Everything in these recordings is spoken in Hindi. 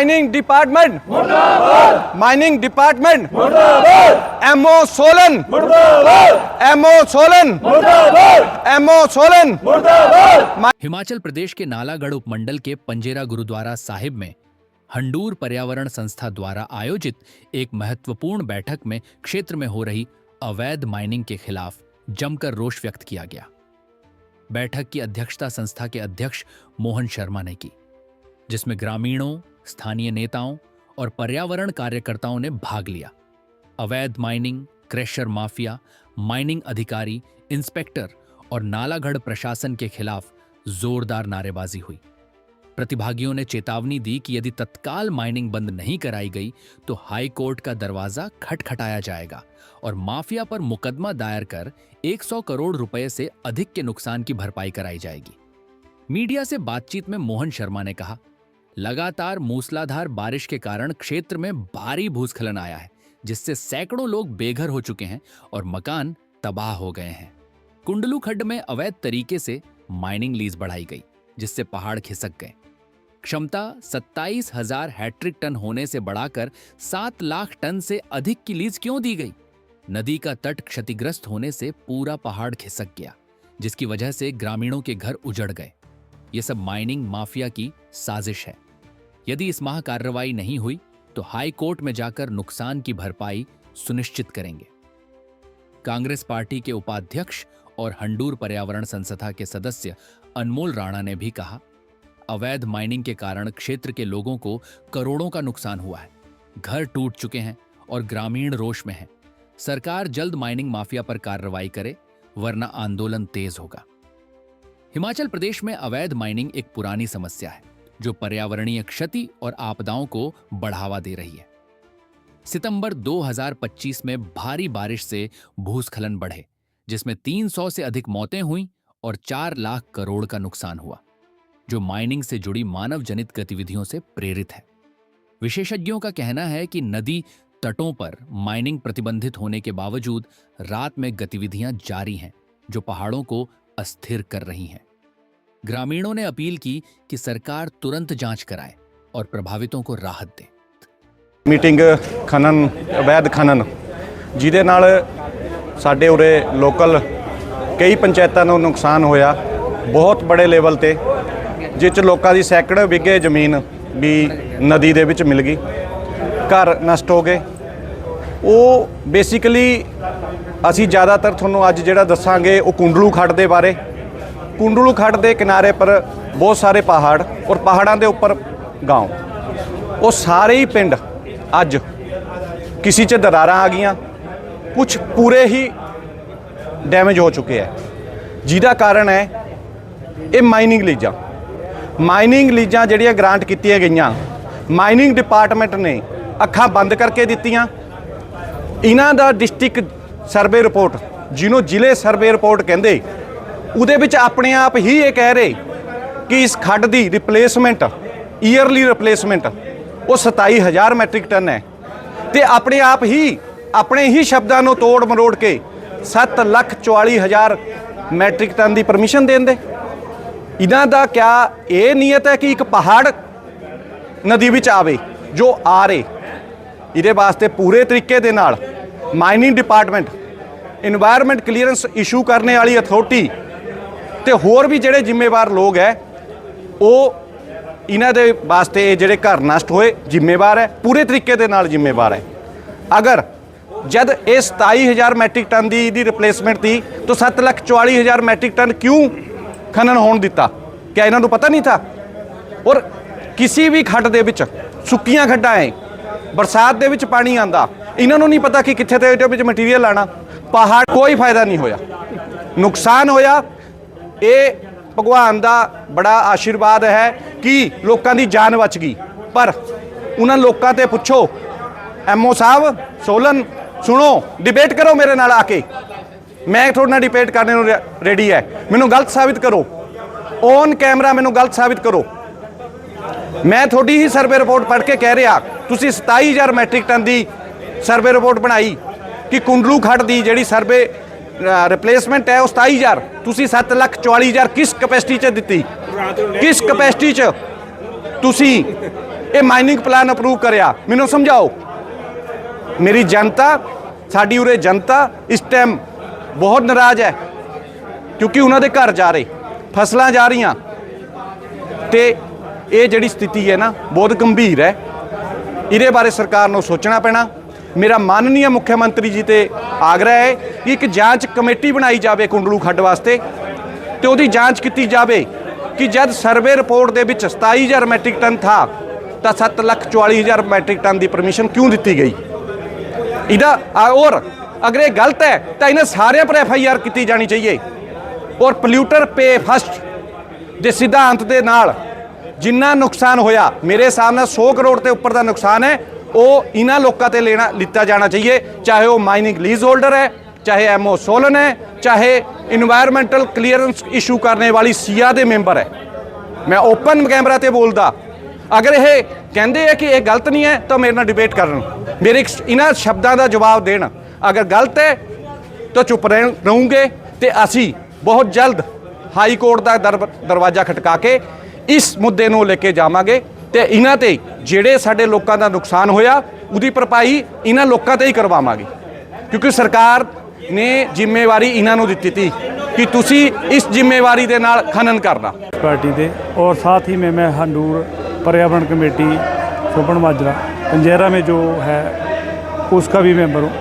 माइनिंग डिपार्टमेंट मुर्दाबाद, माइनिंग डिपार्टमेंट मुर्दाबाद, एमओ सोलन मुर्दाबाद, एमओ सोलन मुर्दाबाद, एमओ सोलन मुर्दाबाद। हिमाचल प्रदेश के नालागढ़ उपमंडल के पंजेरा गुरुद्वारा साहिब में हंडूर पर्यावरण संस्था द्वारा आयोजित एक महत्वपूर्ण बैठक में क्षेत्र में हो रही अवैध माइनिंग के खिलाफ जमकर रोष व्यक्त किया गया। बैठक की अध्यक्षता संस्था के अध्यक्ष मोहन शर्मा ने की, जिसमें ग्रामीणों, स्थानीय नेताओं और पर्यावरण कार्यकर्ताओं ने भाग लिया। अवैध माइनिंग, क्रेशर माफिया, माइनिंग अधिकारी, इंस्पेक्टर और नालागढ़ प्रशासन के खिलाफ जोरदार नारेबाजी हुई। प्रतिभागियों ने चेतावनी दी कि यदि तत्काल माइनिंग बंद नहीं कराई गई तो हाई कोर्ट का दरवाजा खटखटाया जाएगा और माफिया पर मुकदमा दायर कर 100 करोड़ रुपए से अधिक के नुकसान की भरपाई कराई जाएगी। मीडिया से बातचीत में मोहन शर्मा ने कहा, लगातार मूसलाधार बारिश के कारण क्षेत्र में भारी भूस्खलन आया है, जिससे सैकड़ों लोग बेघर हो चुके हैं और मकान तबाह हो गए हैं। कुंडलू खड्ड में अवैध तरीके से माइनिंग लीज बढ़ाई गई, जिससे पहाड़ खिसक गए। क्षमता 27,000 हैट्रिक टन होने से बढ़ाकर 7 लाख टन से अधिक की लीज क्यों दी गई? नदी का तट क्षतिग्रस्त होने से पूरा पहाड़ खिसक गया, जिसकी वजह से ग्रामीणों के घर उजड़ गए। ये सब माइनिंग माफिया की साजिश है। यदि इस माह कार्रवाई नहीं हुई तो हाई कोर्ट में जाकर नुकसान की भरपाई सुनिश्चित करेंगे। कांग्रेस पार्टी के उपाध्यक्ष और हंडूर पर्यावरण संस्था के सदस्य अनमोल राणा ने भी कहा, अवैध माइनिंग के कारण क्षेत्र के लोगों को करोड़ों का नुकसान हुआ है। घर टूट चुके हैं और ग्रामीण रोष में हैं। सरकार जल्द माइनिंग माफिया पर कार्रवाई करे, वरना आंदोलन तेज होगा। हिमाचल प्रदेश में अवैध माइनिंग एक पुरानी समस्या है जो पर्यावरणीय क्षति और आपदाओं को बढ़ावा दे रही है। सितंबर 2025 में भारी बारिश से भूस्खलन बढ़े, जिसमें 300 से अधिक मौतें हुईं और 4 लाख करोड़ का नुकसान हुआ, जो माइनिंग से जुड़ी मानव जनित गतिविधियों से प्रेरित है। विशेषज्ञों का कहना है कि नदी तटों पर माइनिंग प्रतिबंधित होने के बावजूद रात में गतिविधियां जारी हैं, जो पहाड़ों को अस्थिर कर रही हैं। ग्रामीणों ने अपील की कि सरकार तुरंत जांच कराए और प्रभावितों को राहत दे। मीटिंग खनन, अवैध खनन, जिहदे नाल साडे उरे लोकल कई पंचायतां नूं नुकसान होया, बहुत बड़े लेवल ते, जिस लोगों की सैकड़ों विघे जमीन भी नदी दे विच मिल गई, घर नष्ट हो गए। वो बेसिकली असी ज़्यादातर तुहानूं अज जिहड़ा दस्सांगे वो कुंडलू खड्ड दे बारे। कुंडलू खड्ड दे किनारे पर बहुत सारे पहाड़ और पहाड़ों के उपर गांव, वो सारे ही पिंड अज किसी च दरारां आ गईयां, कुछ पूरे ही डैमेज हो चुके हैं। जिहदा कारण है ये माइनिंग लीजां। माइनिंग लीजां जिहड़ियां ग्रांट कीतियां गईयां, माइनिंग डिपार्टमेंट ने अखां बंद करके दित्तियां। इन्हां दा डिस्ट्रिक्ट सर्वे रिपोर्ट, जिन्हों जिले सर्वे रिपोर्ट कहंदे, उहदे विच अपने आप ही ये कह रहे कि इस खड्ड दी रिप्लेसमेंट, ईयरली रिप्लेसमेंट वो 27,000 मैट्रिक टन है। तो अपने आप ही अपने ही शब्दां नूं तोड़ मरोड़ के 7,44,000 मैट्रिक टन की परमिशन दें दे। इन्हां दा क्या ये नीयत है कि एक पहाड़ नदी विच आवे जो आ रहे? इहदे वास्ते पूरे तरीके दे नाल mining department, environment clearance issue करने वाली अथॉरिटी ते होर भी जिहड़े जिम्मेवार लोग है, वो इन्हां दे वास्ते जिहड़े घर नष्ट होए जिम्मेवार है, पूरे तरीके दे नाल जिम्मेवार है। अगर जब ये 27,000 मैट्रिक टन की रिप्लेसमेंट थी तो 7,44,000 मैट्रिक टन क्यों खनन होने दिता? क्या इन्हों पता नहीं था? और किसी भी खड्ड दे विच सुक्कियां खड्डां है, बरसात दे विच पानी आंदा, इन्हों नहीं पता कि कित्थे ते इहदे विच मटीरियल लाना। पहाड़ कोई फायदा नहीं होया, नुकसान होया। ये भगवान दा बड़ा आशीर्वाद है कि लोगों की जान बच गई, पर उन्हां लोगों ते पुछो, एमओ साहब सोलन, सुनो, डिबेट करो मेरे नाल आके, मैं थोड़े नाल डिबेट करने नूं रेडी है। मैनूं गलत साबित करो, ऑन कैमरा मैनूं गलत साबित करो। मैं थोड़ी ही सर्वे रिपोर्ट पढ़ के कह रहा, तुसीं 27,000 मैट्रिक टन की सर्वे रिपोर्ट बनाई कि कुंडलू खड्ड की जिहड़ी सर्वे रिप्लेसमेंट है वो 27,000, तुसीं 7,44,000 किस कैपेसिटी च दित्ती? किस कैपेसिटी च तुसीं ਇਹ ਮਾਈਨਿੰਗ ਪਲਾਨ ਅਪਰੂਵ ਕਰਿਆ? ਮੈਨੂੰ ਸਮਝਾਓ। ਮੇਰੀ जनता, ਸਾਡੀ ਉਰੇ जनता इस टाइम बहुत नाराज़ है क्योंकि उन्होंने घर जा रहे, फसलां जा रही, तो ये जिहड़ी स्थिति है ना बहुत गंभीर है। ਇਹਦੇ ਬਾਰੇ ਸਰਕਾਰ ਨੂੰ ਸੋਚਣਾ ਪੈਣਾ। ਮੇਰਾ ਮਾਨनीय ਮੁੱਖ ਮੰਤਰੀ ਜੀ ਤੇ ਆਗਰਾ ਹੈ ਕਿ ਇੱਕ ਜਾਂਚ ਕਮੇਟੀ ਬਣਾਈ ਜਾਵੇ ਕੁੰਡਲੂ ਖੱਡ ਵਾਸਤੇ ਤੇ ਉਹਦੀ ਜਾਂਚ ਕੀਤੀ ਜਾਵੇ ਕਿ ਜਦ ਸਰਵੇ ਰਿਪੋਰਟ ਦੇ ਵਿੱਚ 27000 ਮੈਟ੍ਰਿਕ ਟਨ ਥਾ ਤਾਂ 7,40,000 ਮੈਟ੍ਰਿਕ ਟਨ ਦੀ ਪਰਮਿਸ਼ਨ ਕਿਉਂ ਦਿੱਤੀ ਗਈ? ਇਹਦਾ ਔਰ ਅਗਰ ਇਹ ਗਲਤ ਹੈ ਤਾਂ ਇਹਨਾਂ ਸਾਰਿਆਂ ਪਰ FIR ਕੀਤੀ ਜਾਣੀ ਚਾਹੀਏ ਔਰ ਪੋਲਿਊਟਰ ਪੇ ਫਸਟ ਦੇ ਸਿਧਾਂਤ ਦੇ ਨਾਲ ਜਿੰਨਾ ਨੁਕਸਾਨ ਹੋਇਆ, ਮੇਰੇ ਹਿਸਾਬ ਨਾਲ 100 ਕਰੋੜ ਤੇ ਉੱਪਰ ਦਾ ਨੁਕਸਾਨ ਹੈ, ਉਹ ਇਹਨਾਂ ਲੋਕਾਂ ਤੇ ਲਿੱਤਾ ਜਾਣਾ ਚਾਹੀਏ, ਚਾਹੇ ਉਹ ਮਾਈਨਿੰਗ ਲੀਜ਼ ਹੋਲਡਰ है, चाहे MO सोलन है, चाहे इन्वायरमेंटल क्लीयरेंस इशू करने वाली सिया के मैंबर है। मैं ओपन कैमरा ते बोलदा, अगर ये कहते हैं कि ये गलत नहीं है तो मेरे नाल डिबेट करन, मेरे इन्हां शब्दों का जवाब देण। अगर गलत है तो चुप रहूँगे तो असी बहुत जल्द हाई कोर्ट का दरवाजा खटका के इस मुद्दे ਨੂੰ ਲੈ ਕੇ ਜਾਵਾਂਗੇ ਤੇ ਇਹਨਾਂ ਤੇ ਜਿਹੜੇ ਸਾਡੇ ਲੋਕਾਂ ਦਾ ਨੁਕਸਾਨ ਹੋਇਆ ਉਹਦੀ ਭਰਪਾਈ ਇਹਨਾਂ ਲੋਕਾਂ ਤੇ ਹੀ ਕਰਵਾਵਾਂਗੇ ਕਿਉਂਕਿ ਸਰਕਾਰ ਨੇ ਜ਼ਿੰਮੇਵਾਰੀ ਇਹਨਾਂ ਨੂੰ ਦਿੱਤੀ ਸੀ ਕਿ ਤੁਸੀਂ ਇਸ ਜ਼ਿੰਮੇਵਾਰੀ ਦੇ ਨਾਲ ਖਨਨ ਕਰਨਾ। पार्टी दे और साथ ही में मैं हंडूर पर्यावरण कमेटी सोपन माजरा पंजेरा में जो है उसका भी मेंबर हूँ।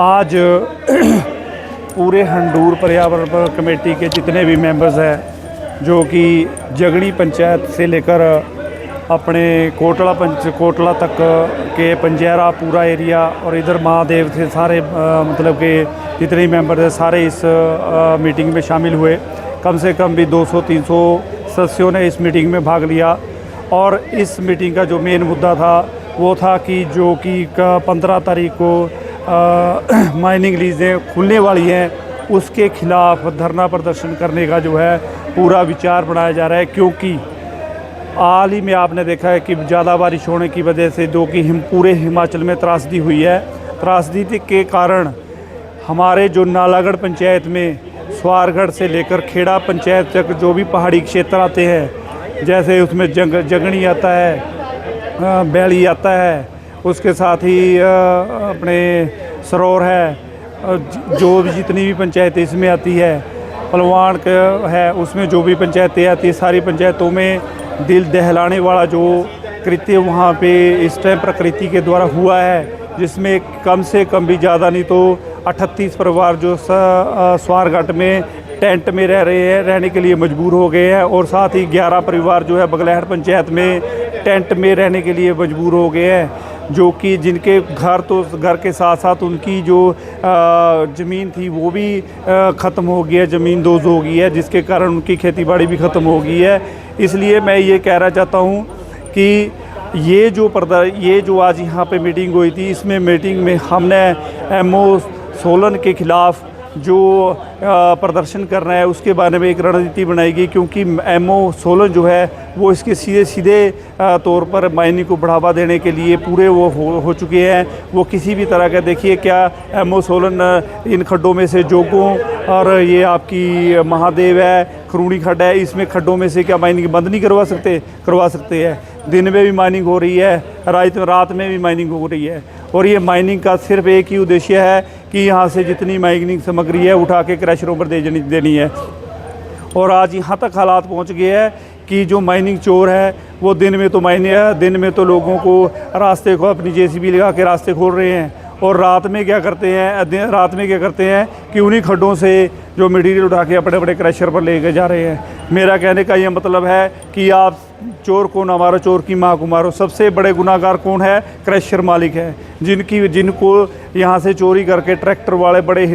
आज पूरे हंडूर पर्यावरण कमेटी के जितने भी मेंबर्स हैं जो कि जगड़ी पंचायत से लेकर अपने कोटला तक के पंजेरा पूरा एरिया और इधर महादेव से सारे मतलब के जितने मेंबर थे सारे इस मीटिंग में शामिल हुए। कम से कम भी 200-300 सदस्यों ने इस मीटिंग में भाग लिया और इस मीटिंग का जो मेन मुद्दा था वो था कि जो कि 15 तारीख को माइनिंग लीजें खुलने वाली हैं उसके खिलाफ धरना प्रदर्शन करने का जो है पूरा विचार बनाया जा रहा है। क्योंकि हाल ही में आपने देखा है कि ज़्यादा बारिश होने की वजह से जो कि पूरे हिमाचल में त्रासदी हुई है, त्रासदी के कारण हमारे जो नालागढ़ पंचायत में स्वारगढ़ से लेकर खेड़ा पंचायत तक जो भी पहाड़ी क्षेत्र आते हैं, जैसे उसमें जगणी आता है, बैली आता है, उसके साथ ही अपने सरोर है, जो भी जितनी भी पंचायतें इसमें आती है, पलवान का है उसमें जो भी पंचायतें आती है, सारी पंचायतों में दिल दहलाने वाला जो कृत्य वहाँ पे इस टाइम प्रकृति के द्वारा हुआ है, जिसमें कम से कम भी ज़्यादा नहीं तो 38 परिवार जो स्वारघाट में टेंट में रह रहे हैं, रहने के लिए मजबूर हो गए हैं और साथ ही 11 परिवार जो है बगलैहड़ पंचायत में टेंट में रहने के लिए मजबूर हो गए हैं, जो कि जिनके घर के साथ साथ उनकी जो ज़मीन थी वो भी ख़त्म हो गई है, ज़मीन दोज़ हो गई है, जिसके कारण उनकी खेती बाड़ी भी ख़त्म हो गई है। इसलिए मैं ये कहना चाहता हूँ कि ये जो आज यहाँ पे मीटिंग हुई थी, इसमें मीटिंग में हमने MO सोलन के ख़िलाफ़ जो प्रदर्शन कर रहे हैं उसके बारे में एक रणनीति बनाई गई, क्योंकि MO सोलन जो है वो इसके सीधे तौर पर माइनिंग को बढ़ावा देने के लिए पूरे वो हो चुके हैं। वो किसी भी तरह का देखिए क्या MO सोलन इन खड्डों में से जोगों और ये आपकी महादेव है, खरूणी खड्ड है, इसमें खड्डों में से क्या माइनिंग बंद नहीं करवा सकते हैं। दिन में भी माइनिंग हो रही है, रात में भी माइनिंग हो रही है और ये माइनिंग का सिर्फ एक ही उद्देश्य है कि यहाँ से जितनी माइनिंग सामग्री है उठा के क्रशरों पर देनी है। और आज यहाँ तक हालात पहुँच गए हैं कि जो माइनिंग चोर है वो दिन में तो लोगों को रास्ते को अपनी JCB लगा के रास्ते खोल रहे हैं और रात में क्या करते हैं कि उन्हीं खड्डों से जो मटीरियल उठा के अपने अपने क्रशर पर लेके जा रहे हैं। मेरा कहने का ये मतलब है कि आप चोर को ना मारो, चोर की माँ को मारो। सबसे बड़े गुनाहगार कौन है? क्रशर मालिक है, जिनको यहाँ से चोरी करके ट्रैक्टर वाले, बड़े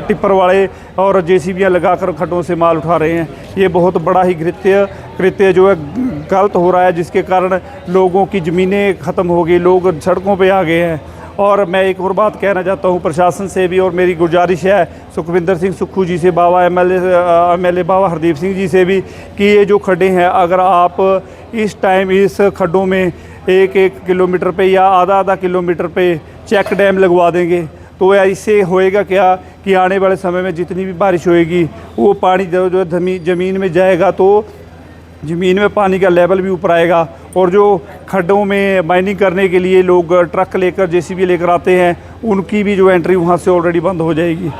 टिप्पर वाले और JCBयाँ लगा कर खड्डों से माल उठा रहे हैं। ये बहुत बड़ा ही कृत्य जो है गलत हो रहा है, जिसके कारण लोगों की ज़मीनें ख़त्म हो गई, लोग सड़कों पर आ गए हैं। और मैं एक और बात कहना चाहता हूँ प्रशासन से भी, और मेरी गुजारिश है सुखविंदर सिंह सुक्खू जी से, बाबा MLA बाबा हरदीप सिंह जी से भी, कि ये जो खड्डे हैं अगर आप इस टाइम इस खड्डों में 1-1 किलोमीटर पे या आधा किलोमीटर पे चेक डैम लगवा देंगे तो इससे होएगा क्या कि आने वाले समय में जितनी भी बारिश होएगी वो पानी जो ज़मीन में जाएगा तो ज़मीन में पानी का लेवल भी ऊपर आएगा और जो खड्डों में माइनिंग करने के लिए लोग ट्रक लेकर जेसीबी लेकर आते हैं, उनकी भी जो एंट्री वहाँ से ऑलरेडी बंद हो जाएगी।